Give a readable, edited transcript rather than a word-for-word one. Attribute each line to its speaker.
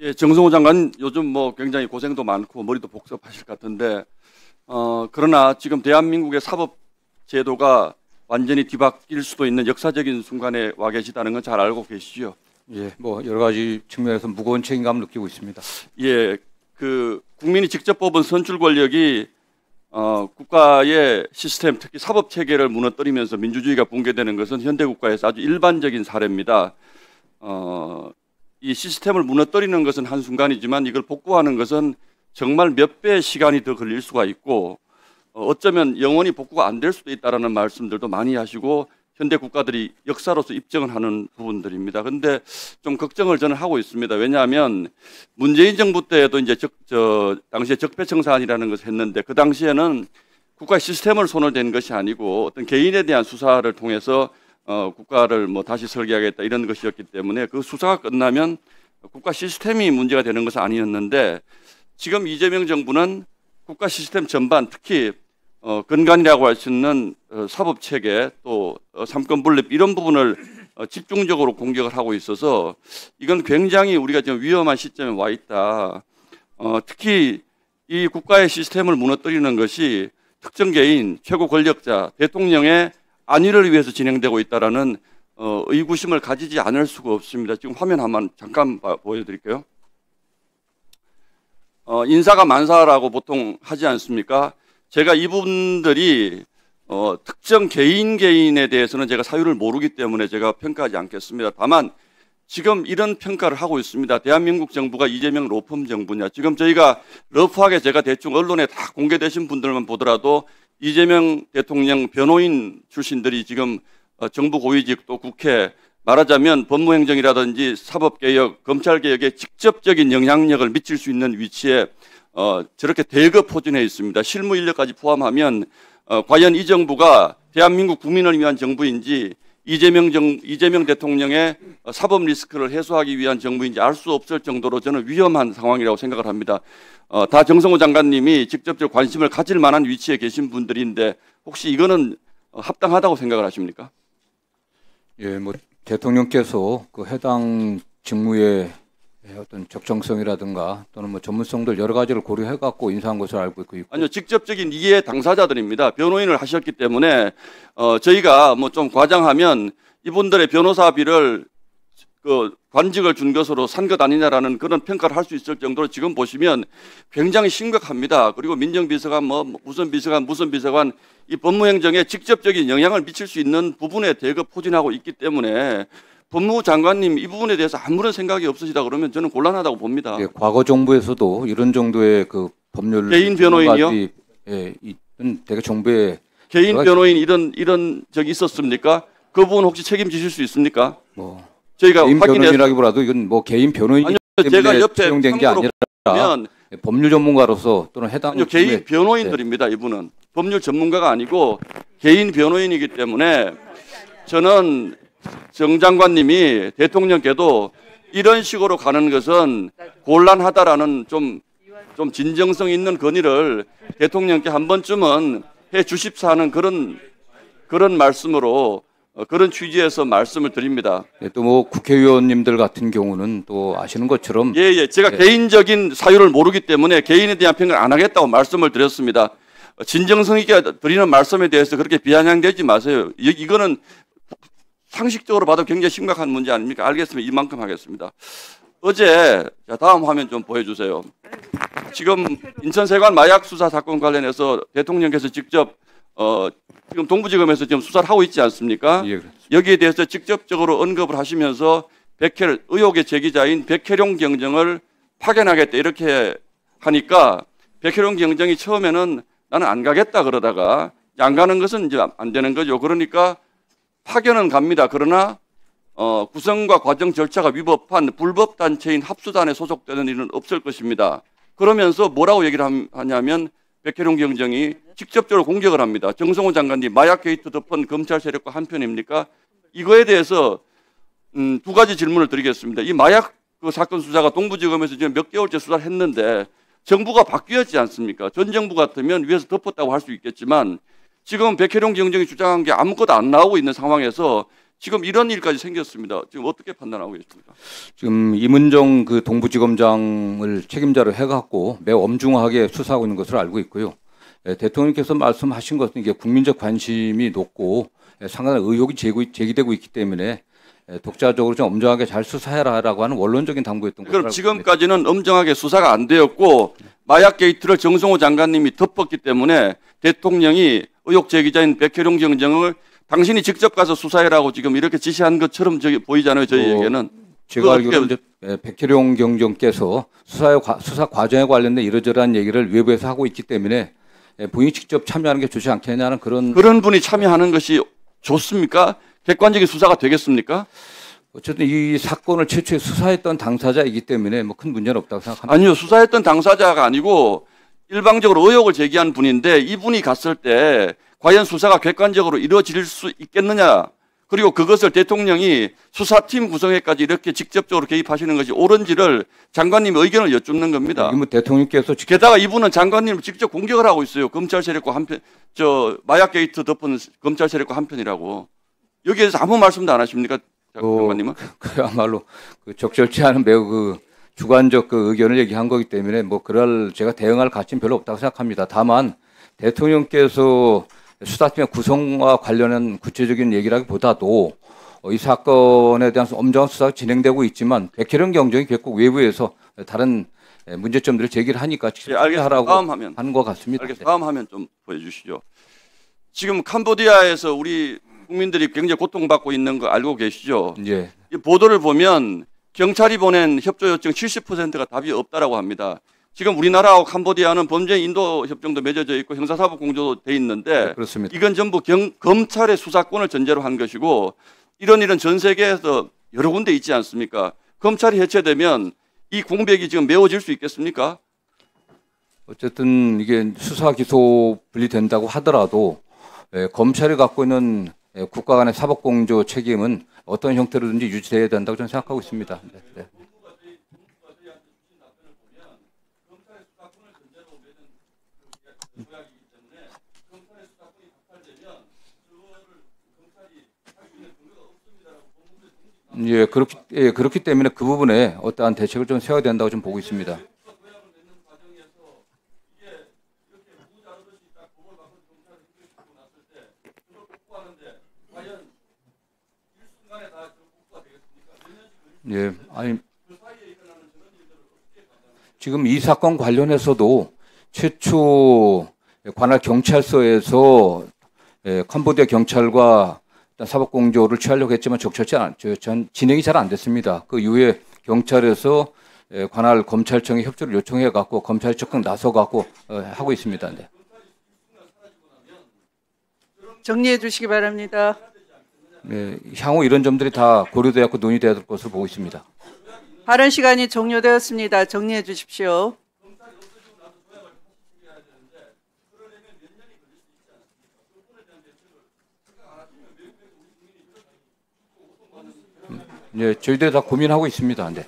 Speaker 1: 예, 정성호 장관 요즘 뭐 굉장히 고생도 많고 머리도 복잡하실 것 같은데 그러나 지금 대한민국의 사법 제도가 완전히 뒤바뀔 수도 있는 역사적인 순간에 와 계시다는 건 잘 알고 계시죠?
Speaker 2: 예, 뭐 여러 가지 측면에서 무거운 책임감을 느끼고 있습니다.
Speaker 1: 예, 국민이 직접 뽑은 선출 권력이 국가의 시스템, 특히 사법 체계를 무너뜨리면서 민주주의가 붕괴되는 것은 현대 국가에서 아주 일반적인 사례입니다. 이 시스템을 무너뜨리는 것은 한순간이지만 이걸 복구하는 것은 정말 몇 배의 시간이 더 걸릴 수가 있고 어쩌면 영원히 복구가 안 될 수도 있다는 말씀들도 많이 하시고 현대 국가들이 역사로서 입증을 하는 부분들입니다. 그런데 좀 걱정을 저는 하고 있습니다. 왜냐하면 문재인 정부 때에도 이제 당시에 적폐청산이라는 것을 했는데 그 당시에는 국가 시스템을 손을 댄 것이 아니고 어떤 개인에 대한 수사를 통해서 국가를 뭐 다시 설계하겠다 이런 것이었기 때문에 그 수사가 끝나면 국가 시스템이 문제가 되는 것은 아니었는데 지금 이재명 정부는 국가 시스템 전반 특히 근간이라고 할 수 있는 사법 체계 또 삼권 분립 이런 부분을 집중적으로 공격을 하고 있어서 이건 굉장히 우리가 지금 위험한 시점에 와 있다. 특히 이 국가의 시스템을 무너뜨리는 것이 특정 개인 최고 권력자 대통령의 안위를 위해서 진행되고 있다라는 의구심을 가지지 않을 수가 없습니다. 지금 화면 한번 잠깐 보여드릴게요. 인사가 만사라고 보통 하지 않습니까? 제가 이분들이 특정 개인에 대해서는 제가 사유를 모르기 때문에 제가 평가하지 않겠습니다. 다만 지금 이런 평가를 하고 있습니다. 대한민국 정부가 이재명 로펌 정부냐. 지금 저희가 러프하게 제가 대충 언론에 다 공개되신 분들만 보더라도 이재명 대통령 변호인 출신들이 지금 정부 고위직 또 국회 말하자면 법무행정이라든지 사법개혁, 검찰개혁에 직접적인 영향력을 미칠 수 있는 위치에 저렇게 대거 포진해 있습니다. 실무 인력까지 포함하면 과연 이 정부가 대한민국 국민을 위한 정부인지 이재명 대통령의 사법 리스크를 해소하기 위한 정부인지 알 수 없을 정도로 저는 위험한 상황이라고 생각을 합니다. 다 정성호 장관님이 직접적 관심을 가질 만한 위치에 계신 분들인데 혹시 이거는 합당하다고 생각을 하십니까?
Speaker 2: 예, 뭐 대통령께서 그 해당 직무의 어떤 적정성이라든가 또는 뭐 전문성들 여러 가지를 고려해 갖고 인사한 것을 알고 있고.
Speaker 1: 아니요, 직접적인 이해 당사자들입니다. 변호인을 하셨기 때문에 저희가 뭐 좀 과장하면 이분들의 변호사비를 관직을 준 것으로 산 것 아니냐라는 그런 평가를 할 수 있을 정도로 지금 보시면 굉장히 심각합니다. 그리고 민정비서관 무슨 비서관 이 법무행정에 직접적인 영향을 미칠 수 있는 부분에 대거 포진하고 있기 때문에 법무부 장관님 이 부분에 대해서 아무런 생각이 없으시다 그러면 저는 곤란하다고 봅니다.
Speaker 2: 예, 과거 정부에서도 이런 정도의 그 법률
Speaker 1: 개인 변호인이요?
Speaker 2: 예, 이런 대개 정부의
Speaker 1: 개인 변호인 이런 적이 있었습니까? 그 부분 혹시 책임지실 수 있습니까?
Speaker 2: 뭐
Speaker 1: 저희가
Speaker 2: 개인 변호인이라기보다도 이건 뭐 개인 변호인이
Speaker 1: 제가 옆에
Speaker 2: 채용된 게 아니라 법률 전문가로서 또는 해당
Speaker 1: 개인 변호인들입니다. 네. 이분은 법률 전문가가 아니고 개인 변호인이기 때문에 저는 정 장관님이 대통령께도 이런 식으로 가는 것은 곤란하다라는 좀 진정성 있는 건의를 대통령께 한 번쯤은 해 주십사 하는 그런 말씀으로 그런 취지에서 말씀을 드립니다.
Speaker 2: 네, 또 뭐 국회의원님들 같은 경우는 또 아시는 것처럼
Speaker 1: 제가 개인적인 사유를 모르기 때문에 개인에 대한 평가를 안 하겠다고 말씀을 드렸습니다. 진정성 있게 드리는 말씀에 대해서 그렇게 비아냥대지 마세요. 이거는 상식적으로 봐도 굉장히 심각한 문제 아닙니까? 알겠습니다. 이만큼 하겠습니다. 어제 다음 화면 좀 보여주세요. 지금 인천세관 마약 수사 사건 관련해서 대통령께서 직접 지금 동부지검에서 지금 수사를 하고 있지 않습니까?
Speaker 2: 예,
Speaker 1: 여기에 대해서 직접적으로 언급을 하시면서 의혹의 제기자인 백혜룡 경정을 파견하겠다 이렇게 하니까 백혜룡 경정이 처음에는 나는 안 가겠다 그러다가 안 가는 것은 이제 안 되는 거죠. 그러니까 파견은 갑니다. 그러나 구성과 과정 절차가 위법한 불법 단체인 합수단에 소속되는 일은 없을 것입니다. 그러면서 뭐라고 얘기를 하냐면 백혜룡 경정이 직접적으로 공격을 합니다. 정성호 장관님 마약 게이트 덮은 검찰 세력과 한편입니까? 이거에 대해서 두 가지 질문을 드리겠습니다. 이 마약 사건 수사가 동부지검에서 지금 몇 개월째 수사를 했는데 정부가 바뀌었지 않습니까? 전 정부 같으면 위에서 덮었다고 할 수 있겠지만 지금 백혜룡 경정이 주장한 게 아무것도 안 나오고 있는 상황에서 지금 이런 일까지 생겼습니다. 지금 어떻게 판단하고 계십니까?
Speaker 2: 지금 이문정 그 동부지검장을 책임자로 해갖고 매우 엄중하게 수사하고 있는 것으로 알고 있고요. 대통령께서 말씀하신 것은 이게 국민적 관심이 높고 상당한 의혹이 제기되고 있기 때문에 독자적으로 좀 엄정하게 잘 수사해라라고 하는 원론적인 당부였던 것으로
Speaker 1: 그럼
Speaker 2: 알고 있습니다.
Speaker 1: 지금까지는 엄정하게 수사가 안 되었고 마약 게이트를 정성호 장관님이 덮었기 때문에 대통령이 의혹 제기자인 백혜룡 경정을 당신이 직접 가서 수사해라고 지금 이렇게 지시한 것처럼 보이잖아요. 저희에게는.
Speaker 2: 제가 알기로는 이제 백혜룡 경정께서 수사 과정에 관련된 이러저러한 얘기를 외부에서 하고 있기 때문에 본인이 직접 참여하는 게 좋지 않겠냐는 그런
Speaker 1: 분이 참여하는 것이 좋습니까? 객관적인 수사가 되겠습니까?
Speaker 2: 어쨌든 이 사건을 최초에 수사했던 당사자이기 때문에 뭐 큰 문제는 없다고 생각합니다.
Speaker 1: 아니요. 수사했던 당사자가 아니고 일방적으로 의혹을 제기한 분인데 이분이 갔을 때 과연 수사가 객관적으로 이루어질 수 있겠느냐. 그리고 그것을 대통령이 수사팀 구성에까지 이렇게 직접적으로 개입하시는 것이 옳은지를 장관님의 의견을 여쭙는 겁니다.
Speaker 2: 뭐 대통령께서
Speaker 1: 게다가 이분은 장관님을 직접 공격을 하고 있어요. 검찰 세력과 한편, 마약 게이트 덮은 검찰 세력과 한편이라고. 여기에 대해서 아무 말씀도 안 하십니까? 장관님은?
Speaker 2: 그야말로 그 적절치 않은 매우 그 주관적 그 의견을 얘기한 거기 때문에 뭐 그럴 제가 대응할 가치는 별로 없다고 생각합니다. 다만 대통령께서 수사팀의 구성과 관련한 구체적인 얘기라기보다도 이 사건에 대한 엄정한 수사가 진행되고 있지만 백혜룡 경정이 결국 외부에서 다른 문제점들을 제기를 하니까 하라고 하는 것 같습니다.
Speaker 1: 알겠습니다. 다음 화면 좀 보여주시죠. 지금 캄보디아에서 우리 국민들이 굉장히 고통받고 있는 거 알고 계시죠?
Speaker 2: 예.
Speaker 1: 이 보도를 보면 경찰이 보낸 협조 요청 70%가 답이 없다라고 합니다. 지금 우리나라하고 캄보디아는 범죄 인도 협정도 맺어져 있고 형사사법 공조도 돼 있는데
Speaker 2: 네, 그렇습니다.
Speaker 1: 이건 전부 검찰의 수사권을 전제로 한 것이고 이런 일은 전 세계에서 여러 군데 있지 않습니까? 검찰이 해체되면 이 공백이 지금 메워질 수 있겠습니까?
Speaker 2: 어쨌든 이게 수사 기소 분리된다고 하더라도 검찰이 갖고 있는 국가 간의 사법 공조 책임은 어떤 형태로든지 유지돼야 된다고 저는 생각하고 있습니다. 네. 그렇기 때문에 그 부분에 어떠한 대책을 좀 세워야 된다고 좀 보고 있습니다. 예, 아니 지금 이 사건 관련해서도 최초 관할 경찰서에서 캄보디아 경찰과 사법공조를 취하려고 했지만 적절치 진행이 잘 안 됐습니다. 그 이후에 경찰에서 관할 검찰청에 협조를 요청해 갖고 검찰이 적극 나서 갖고 하고 있습니다. 네.
Speaker 3: 정리해 주시기 바랍니다.
Speaker 2: 네, 향후 이런 점들이 다 고려되었고 논의되어야 될 것으로 보고 있습니다.
Speaker 3: 발언 시간이 종료되었습니다. 정리해 주십시오.
Speaker 2: 네, 저희들이 다 고민하고 있습니다. 네.